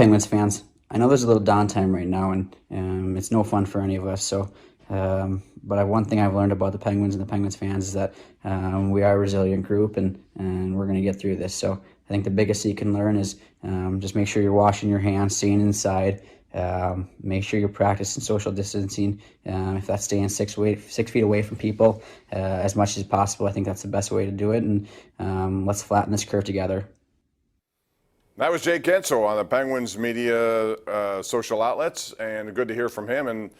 Penguins fans. I know there's a little downtime right now, and it's no fun for any of us. So, but one thing I've learned about the Penguins and the Penguins fans is that we are a resilient group, and we're going to get through this. So, I think the biggest you can learn is just make sure you're washing your hands, staying inside. Make sure you're practicing social distancing. If that's staying 6 feet away from people as much as possible, I think that's the best way to do it. And let's flatten this curve together. That was Jake Guentzel on the Penguins media social outlets, and good to hear from him. And,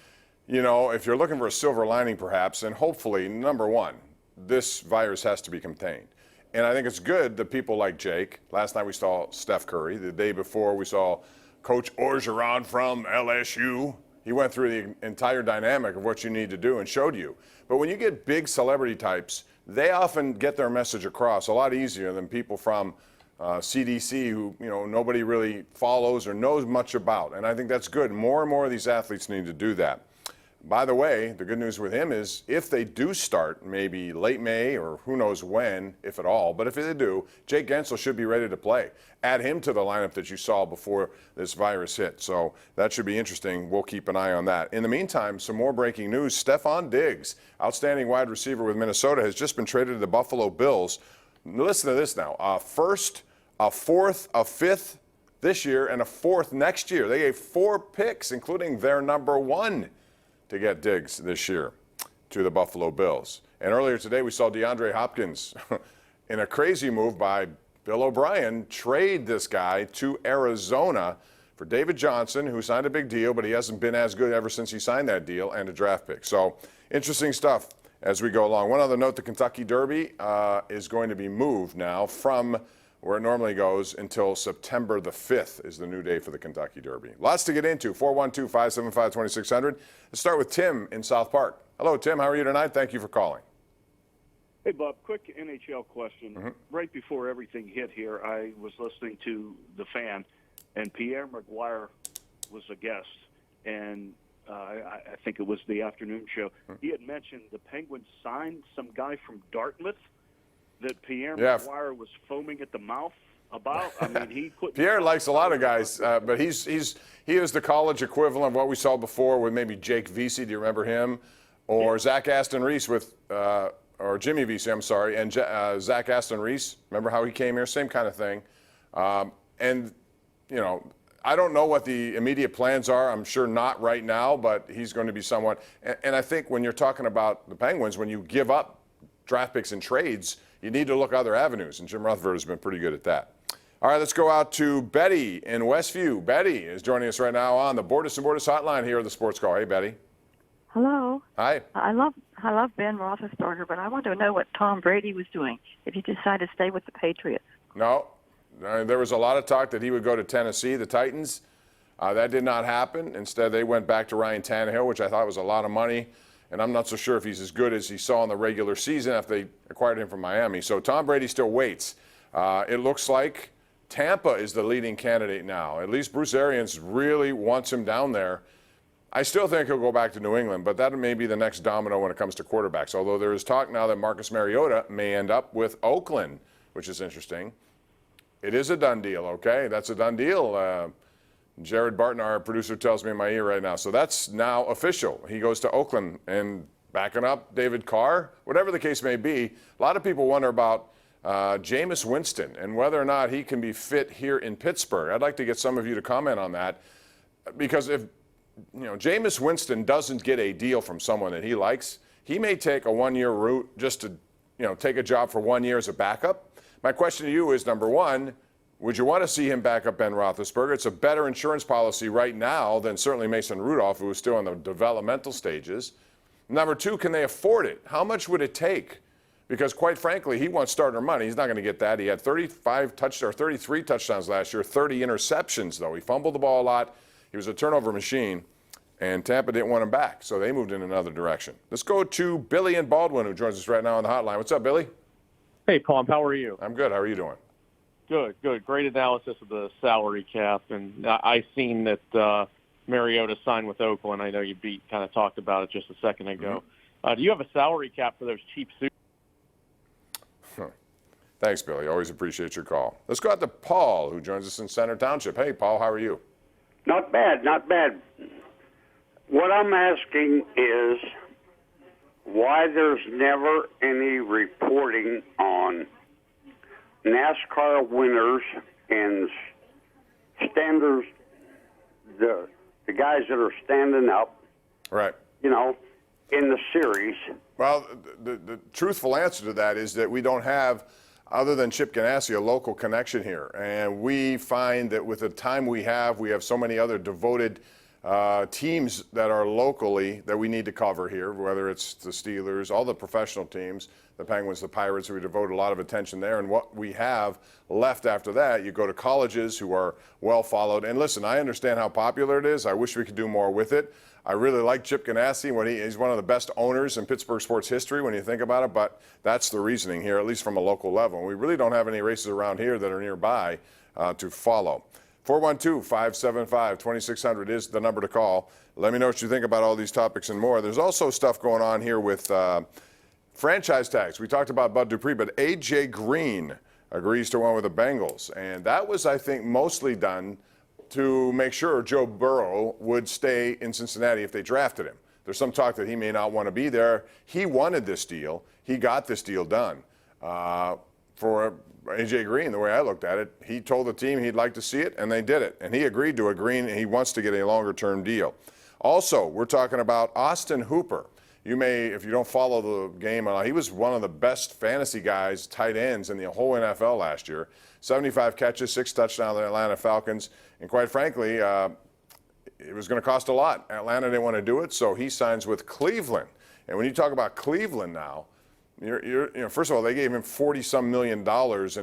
you know, if you're looking for a silver lining perhaps, and hopefully, number one, this virus has to be contained. And I think it's good that people like Jake, last night we saw Steph Curry, the day before we saw Coach Orgeron from LSU. He went through the entire dynamic of what you need to do and showed you. But when you get big celebrity types, they often get their message across a lot easier than people from CDC who, you know, nobody really follows or knows much about. And I think that's good. More and more of these athletes need to do that. By the way, the good news with him is if they do start maybe late May or who knows when, if at all, but if they do, Jake Guentzel should be ready to play. Add him to the lineup that you saw before this virus hit. So that should be interesting. We'll keep an eye on that. In the meantime, some more breaking news. Stephon Diggs, outstanding wide receiver with Minnesota, has just been traded to the Buffalo Bills. Listen to this now. A first, a fourth, a fifth this year, and a fourth next year. They gave 4 picks, including their number 1, to get Diggs this year to the Buffalo Bills. And earlier today, we saw DeAndre Hopkins, in a crazy move by Bill O'Brien, trade this guy to Arizona for David Johnson, who signed a big deal, but he hasn't been as good ever since he signed that deal, and a draft pick. So interesting stuff as we go along. One other note, the Kentucky Derby is going to be moved now from where it normally goes until September the 5th is the new day for the Kentucky Derby. Lots to get into. 412-575-2600. Let's start with Tim in South Park. Hello, Tim. How are you tonight? Thank you for calling. Hey, Bob. Quick NHL question. Mm-hmm. Right before everything hit here, I was listening to The Fan, and Pierre Maguire was a guest. And I think it was the afternoon show. Mm-hmm. He had mentioned the Penguins signed some guy from Dartmouth that Pierre Maguire was foaming at the mouth about. I mean, he couldn't. Pierre likes a lot of guys, but he is the college equivalent of what we saw before with maybe Jake Vesey. Do you remember him? Or Zach Aston Reese with, or Jimmy Vesey, I'm sorry, and Zach Aston Reese. Remember how he came here? Same kind of thing. And, you know, I don't know what the immediate plans are. I'm sure not right now, but he's going to be somewhat. And I think when you're talking about the Penguins, when you give up draft picks and trades, you need to look other avenues, and Jim Rutherford has been pretty good at that. All right, let's go out to Betty in Westview. Betty is joining us right now on the Bordas and Bordas hotline here at the Sports Call. Hey, Betty. Hello. Hi. I love Ben Roethlisberger, but I want to know what Tom Brady was doing if he decided to stay with the Patriots. No, there was a lot of talk that he would go to Tennessee, the Titans. That did not happen. Instead, they went back to Ryan Tannehill, which I thought was a lot of money. And I'm not so sure if he's as good as he saw in the regular season after they acquired him from Miami. So Tom Brady still waits. It looks like Tampa is the leading candidate now. At least Bruce Arians really wants him down there. I still think he'll go back to New England, but that may be the next domino when it comes to quarterbacks. Although there is talk now that Marcus Mariota may end up with Oakland, which is interesting. It is a done deal, okay? That's a done deal. Jared Barton, our producer, tells me in my ear right now. So that's now official. He goes to Oakland, and backing up David Carr, whatever the case may be. A lot of people wonder about Jameis Winston and whether or not he can be fit here in Pittsburgh. I'd like to get some of you to comment on that, because if Jameis Winston doesn't get a deal from someone that he likes, he may take a one-year route just to take a job for 1 year as a backup. My question to you is, number one, would you want to see him back up Ben Roethlisberger? It's a better insurance policy right now than certainly Mason Rudolph, who is still in the developmental stages. Number two, can they afford it? How much would it take? Because quite frankly, he wants starter money. He's not going to get that. He had 33 touchdowns last year, 30 interceptions, though. He fumbled the ball a lot. He was a turnover machine, and Tampa didn't want him back, so they moved in another direction. Let's go to Billy in Baldwin, who joins us right now on the hotline. What's up, Billy? Hey, Paul. How are you? I'm good. How are you doing? Good. Great analysis of the salary cap, and I seen that Mariota signed with Oakland. I know you kind of talked about it just a second ago. Mm-hmm. Do you have a salary cap for those cheap suits? Thanks, Billy. Always appreciate your call. Let's go out to Paul, who joins us in Center Township. Hey, Paul, how are you? Not bad, not bad. What I'm asking is why there's never any reporting on NASCAR winners and standers, the guys that are standing up, Right. you know, in the series. Well, the truthful answer to that is that we don't have, other than Chip Ganassi, a local connection here. And we find that with the time we have so many other devoted teams that are locally that we need to cover here, whether it's the Steelers, all the professional teams, the Penguins, the Pirates, we devote a lot of attention there. And what we have left after that, you go to colleges who are well followed. And listen, I understand how popular it is. I wish we could do more with it. I really like Chip Ganassi. He's one of the best owners in Pittsburgh sports history when you think about it, but that's the reasoning here, at least from a local level. We really don't have any races around here that are nearby to follow. 412-575-2600 is the number to call. Let me know what you think about all these topics and more. There's also stuff going on here with franchise tags. We talked about Bud Dupree, but A.J. Green agrees to one with the Bengals. And that was, I think, mostly done to make sure Joe Burrow would stay in Cincinnati if they drafted him. There's some talk that he may not want to be there. He wanted this deal. He got this deal done. For A.J. Green, the way I looked at it, he told the team he'd like to see it, and they did it. And he agreed to agree, and he wants to get a longer-term deal. Also, we're talking about Austin Hooper. You may, if you don't follow the game, he was one of the best fantasy guys, tight ends in the whole NFL last year. 75 catches, 6 touchdowns on the Atlanta Falcons. And quite frankly, it was going to cost a lot. Atlanta didn't want to do it, so he signs with Cleveland. And when you talk about Cleveland now, you know, first of all, they gave him $40-some million.